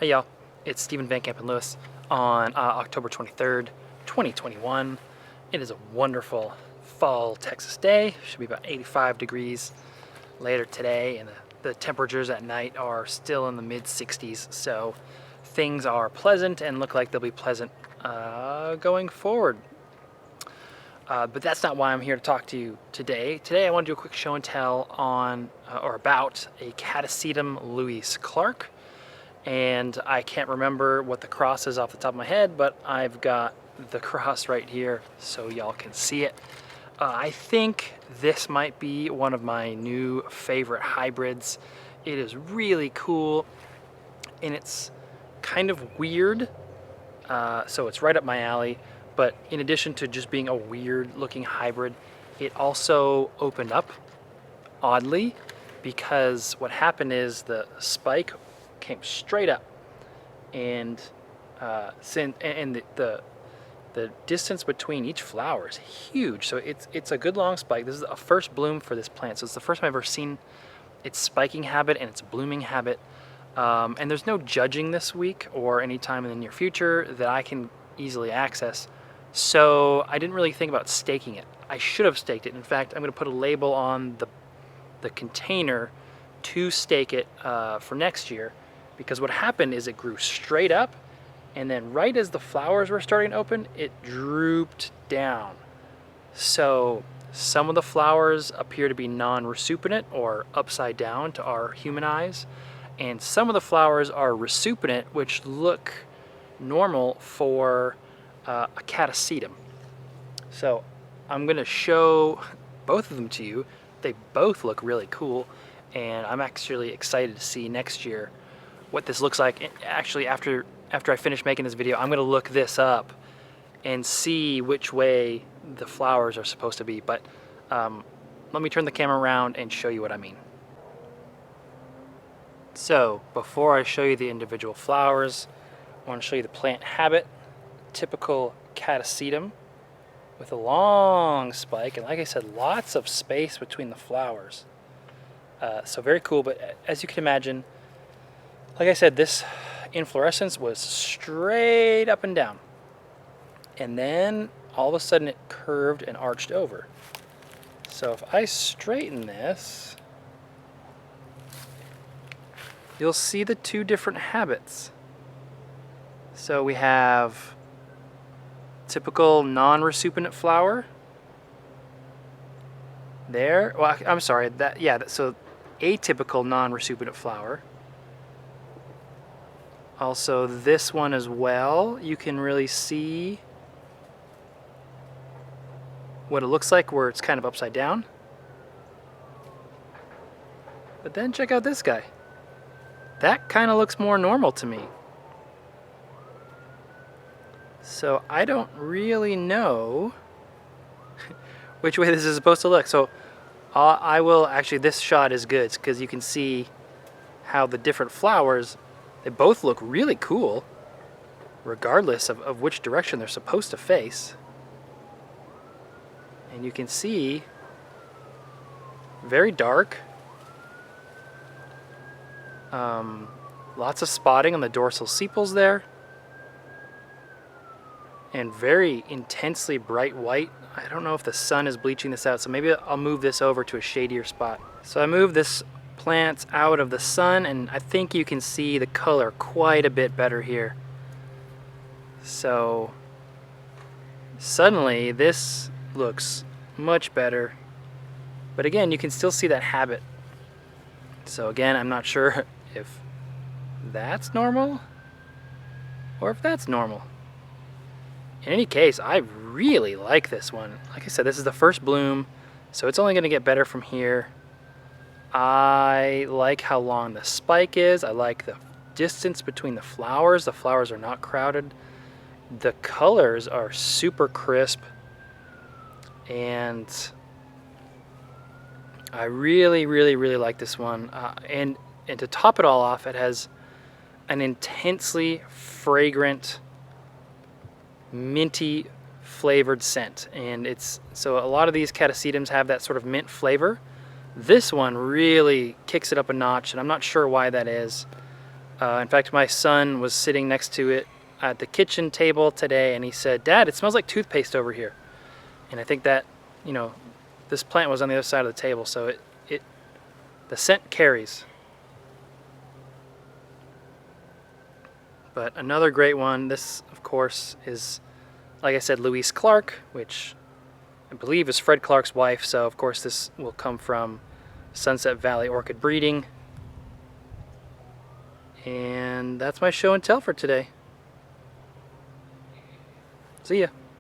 Hey y'all, it's Stephen Van Kampen-Lewis on October 23rd, 2021. It is a wonderful fall Texas day. Should be about 85 degrees later today, and the temperatures at night are still in the mid-60s, so things are pleasant and look like they'll be pleasant going forward. But that's not why I'm here to talk to you today. Today I want to do a quick show and tell on or about a Catasetum Louise Clarke. And I can't remember what the cross is off the top of my head, but I've got the cross right here so y'all can see it. I think this might be one of my new favorite hybrids. It is really cool and it's kind of weird, so it's right up my alley. But in addition to just being a weird looking hybrid, it also opened up oddly, because what happened is the spike came straight up, and the distance between each flower is huge. So it's a good long spike. This is a first bloom for this plant, so it's the first time I've ever seen its spiking habit and its blooming habit. And there's no judging this week or any time in the near future that I can easily access, so I didn't really think about staking it. I should have staked it. In fact, I'm going to put a label on the container to stake it for next year. Because what happened is it grew straight up, and then right as the flowers were starting to open, it drooped down. So some of the flowers appear to be non-resupinate or upside down to our human eyes, and some of the flowers are resupinate, which look normal for a Catasetum. So I'm going to show both of them to you. They both look really cool, and I'm actually excited to see next year what this looks like. Actually, after I finish making this video, I'm going to look this up and see which way the flowers are supposed to be. But let me turn the camera around and show you what I mean. So before I show you the individual flowers, I want to show you the plant habit. Typical Catasetum with a long spike, and like I said, lots of space between the flowers. So very cool. But as you can imagine, like I said, this inflorescence was straight up and down, and then all of a sudden it curved and arched over. So if I straighten this, you'll see the two different habits. So we have typical non-resupinate flower there. Well, I'm sorry, so atypical non-resupinate flower. Also this one as well, you can really see what it looks like where it's kind of upside down. But then check out this guy. That kind of looks more normal to me. So I don't really know which way this is supposed to look. So I will actually, this shot is good because you can see how the different flowers, they both look really cool, regardless of which direction they're supposed to face. And you can see, very dark. Lots of spotting on the dorsal sepals there. And very intensely bright white. I don't know if the sun is bleaching this out, so maybe I'll move this over to a shadier spot. So I moved this plant out of the sun, and I think you can see the color quite a bit better here. So suddenly this looks much better, but again, you can still see that habit. So again, I'm not sure if that's normal or if that's normal. In any case, I really like this one. Like I said, this is the first bloom, so it's only going to get better from here. I like how long the spike is. I like the distance between the flowers. The flowers are not crowded. The colors are super crisp, and I really, really, really like this one. And to top it all off, it has an intensely fragrant, minty flavored scent. And so a lot of these Catasetums have that sort of mint flavor. This one really kicks it up a notch, and I'm not sure why that is. In fact, my son was sitting next to it at the kitchen table today, and he said, "Dad, it smells like toothpaste over here." And I think that, you know, this plant was on the other side of the table, so the scent carries. But another great one, this of course is, like I said, Louise Clarke, which I believe is Fred Clarke's wife, so of course this will come from Sunset Valley Orchid Breeding. And that's my show and tell for today. See ya.